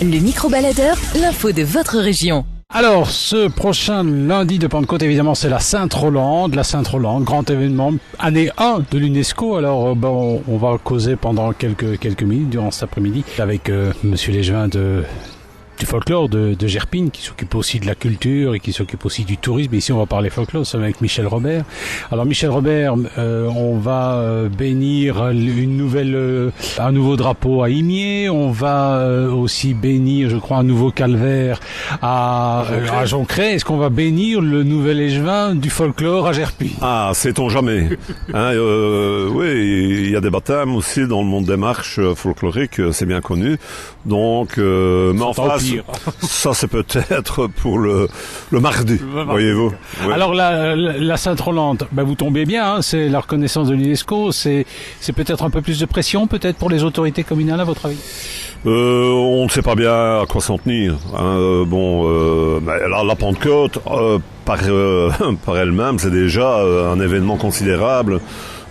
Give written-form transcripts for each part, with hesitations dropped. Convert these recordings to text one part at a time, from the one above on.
Le micro-baladeur, l'info de votre région. Alors, ce prochain lundi de Pentecôte, évidemment, c'est la Sainte-Rolande. La Sainte-Rolande, grand événement, année 1 de l'UNESCO. Alors, on va causer pendant quelques minutes durant cet après-midi avec Monsieur Légevin du folklore de Gerpine, qui s'occupe aussi de la culture et qui s'occupe aussi du tourisme. Ici, on va parler folklore, c'est avec Michel Robert. Alors, Michel Robert, on va bénir un nouveau drapeau à Imier. On va aussi bénir, je crois, un nouveau calvaire à Joncré. Est-ce qu'on va bénir le nouvel échevin du folklore à Gerpine? Ah, sait-on jamais. Oui, il y a des baptêmes aussi dans le monde des marches folkloriques, c'est bien connu. Donc, mais en face, ça c'est peut-être pour le mardi, voyez-vous. Oui. Alors la Sainte-Rolande, vous tombez bien, hein, c'est la reconnaissance de l'UNESCO, c'est peut-être un peu plus de pression peut-être pour les autorités communales à votre avis? On ne sait pas bien à quoi s'en tenir. Hein. La Pentecôte, par elle-même, c'est déjà un événement considérable,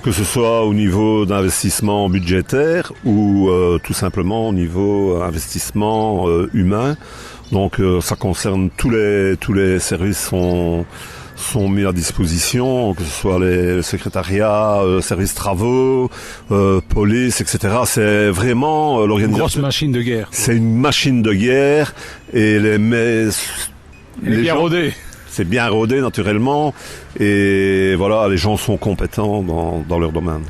que ce soit au niveau d'investissement budgétaire ou tout simplement au niveau investissement humain. Donc ça concerne tous les services sont mis à disposition, que ce soit les secrétariats, services travaux, police, etc. C'est vraiment l'organisation. Grosse machine de guerre. C'est une machine de guerre et les bien rodé. C'est bien rodé naturellement et voilà, les gens sont compétents dans leur domaine.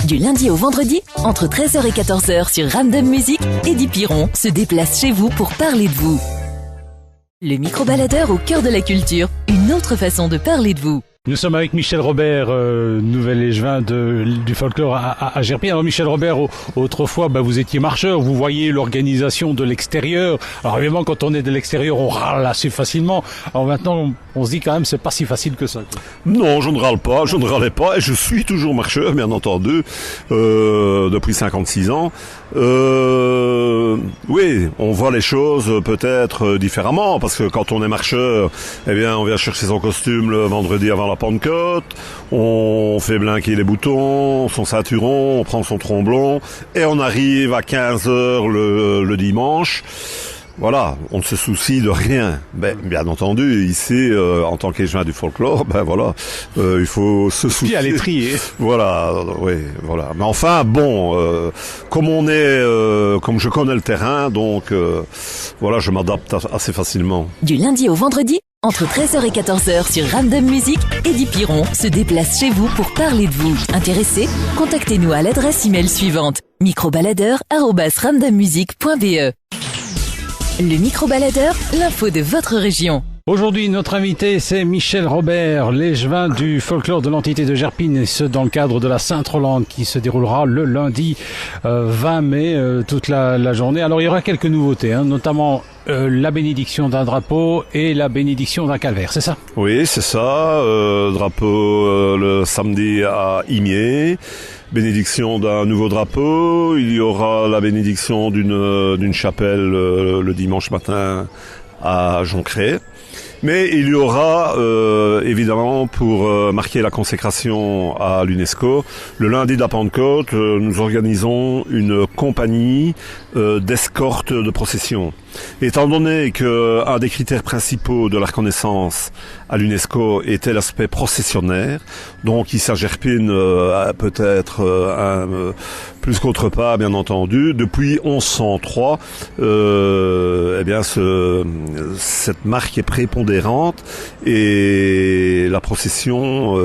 Du lundi au vendredi, entre 13h et 14h sur Random Music, Eddie Piron se déplace chez vous pour parler de vous. Le micro-baladeur au cœur de la culture, une autre façon de parler de vous. Nous sommes avec Michel Robert, nouvel échevin du folklore à Gerpine. Alors Michel Robert, autrefois, vous étiez marcheur, vous voyez l'organisation de l'extérieur. Alors évidemment, quand on est de l'extérieur, on râle assez facilement. Alors maintenant, on se dit quand même, c'est pas si facile que ça. Non, je ne râlais pas, et je suis toujours marcheur, bien entendu, depuis 56 ans. Oui, on voit les choses peut-être différemment, parce que quand on est marcheur, on vient chercher son costume le vendredi avant la Pentecôte, on fait blinquer les boutons, son ceinturon, on prend son tromblon, et on arrive à 15h le dimanche. Voilà, on ne se soucie de rien. Bien entendu, ici, en tant qu'échevin du folklore, il faut se soucier. Puis aller trier. Voilà, oui, voilà. Mais enfin, comme je connais le terrain, donc, je m'adapte assez facilement. Du lundi au vendredi, entre 13h et 14h sur Random Music, Eddie Piron se déplace chez vous pour parler de vous. Intéressé? Contactez-nous à l'adresse email suivante: microbaladeur@randommusic.be. Le micro-baladeur, l'info de votre région. Aujourd'hui, notre invité, c'est Michel Robert, l'échevin du folklore de l'entité de Gerpine, et ce dans le cadre de la Sainte-Rolande qui se déroulera le lundi 20 mai, toute la journée. Alors, il y aura quelques nouveautés, notamment la bénédiction d'un drapeau et la bénédiction d'un calvaire, c'est ça? Oui, c'est ça. Drapeau le samedi à Imier. Bénédiction d'un nouveau drapeau. Il y aura la bénédiction d'une chapelle le dimanche matin à Joncré. Mais il y aura, évidemment, pour marquer la consécration à l'UNESCO, le lundi de la Pentecôte, nous organisons une compagnie d'escorte de procession. Étant donné qu'un des critères principaux de la reconnaissance à l'UNESCO était l'aspect processionnaire, donc ici à Gerpine peut-être plus qu'autre part, bien entendu, depuis 1103, cette marque est prépondérante et la procession,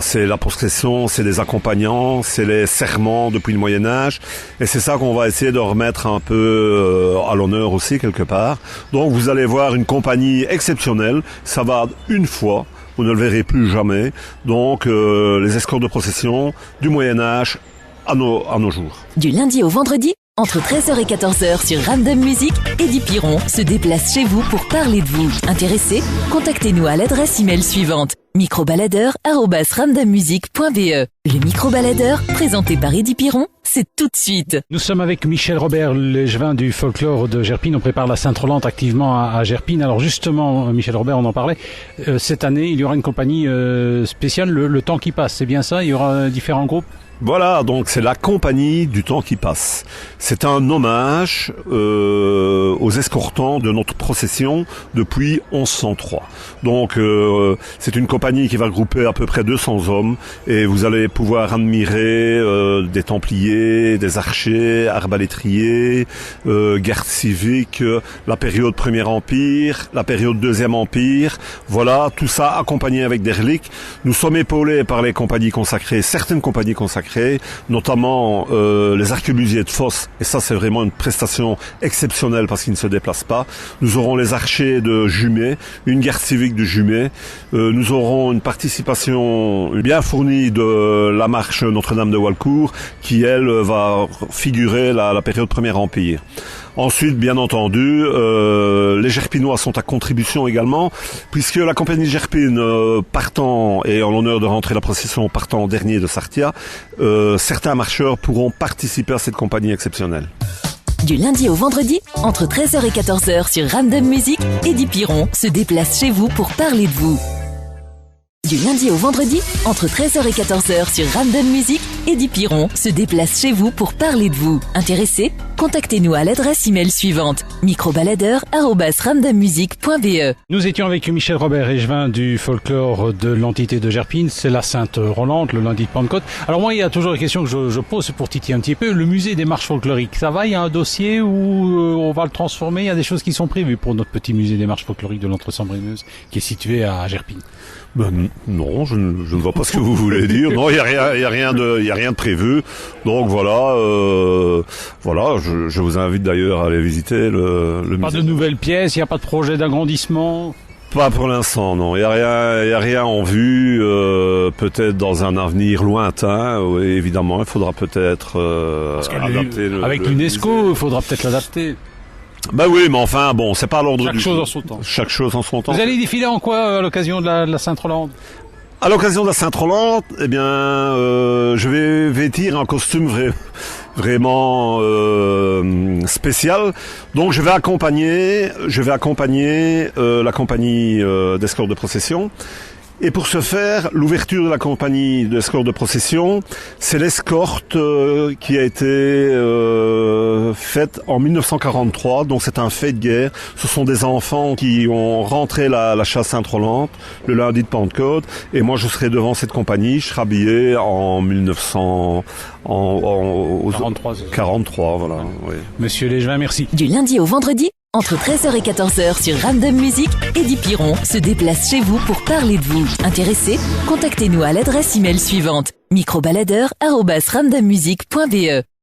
c'est la procession, c'est les accompagnants, c'est les serments depuis le Moyen-Âge, et c'est ça qu'on va essayer de remettre un peu à l'honneur aussi quelque part. Donc vous allez voir une compagnie exceptionnelle, ça va une fois, vous ne le verrez plus jamais. Donc les escortes de procession du Moyen-Âge à nos jours. Du lundi au vendredi, entre 13h et 14h sur Random Music, Eddie Piron se déplace chez vous pour parler de vous. Intéressé? Contactez-nous à l'adresse email suivante: microbaladeur@randommusic.be. Le micro-baladeur, présenté par Eddie Piron, c'est tout de suite. Nous sommes avec Michel Robert, l'échevin du folklore de Gerpine. On prépare la Sainte-Rolande activement à Gerpine. Alors justement, Michel Robert, on en parlait. Cette année, il y aura une compagnie spéciale, le temps qui passe. C'est bien ça? Il y aura différents groupes? Voilà, donc c'est la compagnie du temps qui passe. C'est un hommage aux escortants de notre procession depuis 1103. Donc c'est une compagnie qui va regrouper à peu près 200 hommes et vous allez pouvoir admirer des templiers, des archers, arbalétriers, gardes civiques, la période Premier Empire, la période Deuxième Empire. Voilà, tout ça accompagné avec des reliques. Nous sommes épaulés par les compagnies consacrées, certaines compagnies consacrées, notamment les arquebusiers de Fosse, et ça c'est vraiment une prestation exceptionnelle parce qu'ils ne se déplacent pas. Nous aurons les archers de Jumet, une garde civique de Jumet, nous aurons une participation bien fournie de la marche Notre-Dame de Walcourt qui elle va figurer la période Premier Empire. Ensuite, bien entendu, les Gerpinois sont à contribution également, puisque la compagnie Gerpine partant, et en l'honneur de rentrer la procession partant dernier de Sartia, certains marcheurs pourront participer à cette compagnie exceptionnelle. Du lundi au vendredi, entre 13h et 14h sur Ramdam Music, Eddie Piron se déplace chez vous pour parler de vous. Du lundi au vendredi, entre 13h et 14h sur Ramdam Music, Eddie Piron se déplace chez vous pour parler de vous. Intéressé? Contactez-nous à l'adresse email suivante: microbaladeur@ramdammusic.be. Nous étions avec Michel Robert, échevin du folklore de l'entité de Gerpine. C'est la Sainte-Rolande, le lundi de Pentecôte. Alors moi, il y a toujours une question que je pose pour titiller un petit peu. Le musée des marches folkloriques, ça va? Il y a un dossier où on va le transformer? Il y a des choses qui sont prévues pour notre petit musée des marches folkloriques de l'Entre-Sambre-et-Meuse qui est situé à Gerpine. Ben non, je ne vois pas ce que vous voulez dire. Non, il y a rien de prévu. Donc voilà, je vous invite d'ailleurs à aller visiter le musée. Pas de nouvelles pièces, il n'y a pas de projet d'agrandissement? Pas pour l'instant, non. Il y a rien en vue. Peut-être dans un avenir lointain. Oui, évidemment, il faudra peut-être adapter avec l'UNESCO, il faudra peut-être l'adapter. Ben oui, mais enfin, bon, c'est pas à l'ordre du jour. Chaque chose en son temps. Chaque chose en son temps. Vous allez défiler en quoi à l'occasion de la Sainte-Rolande? À l'occasion de la Sainte-Rolande, eh bien, je vais vêtir un costume vraiment spécial. Donc, je vais accompagner la compagnie d'escorte de procession. Et pour ce faire, l'ouverture de la compagnie d'escorte de procession, c'est l'escorte qui a été faite en 1943. Donc c'est un fait de guerre. Ce sont des enfants qui ont rentré la chasse Sainte-Rolande le lundi de Pentecôte. Et moi, je serai devant cette compagnie. Je serai habillé en 1943, voilà. Oui. Monsieur Léchevin, merci. Du lundi au vendredi, entre 13h et 14h sur Ramdam Music, Eddie Piron se déplace chez vous pour parler de vous. Intéressé? Contactez-nous à l'adresse email suivante: microbaladeur@ramdammusic.be.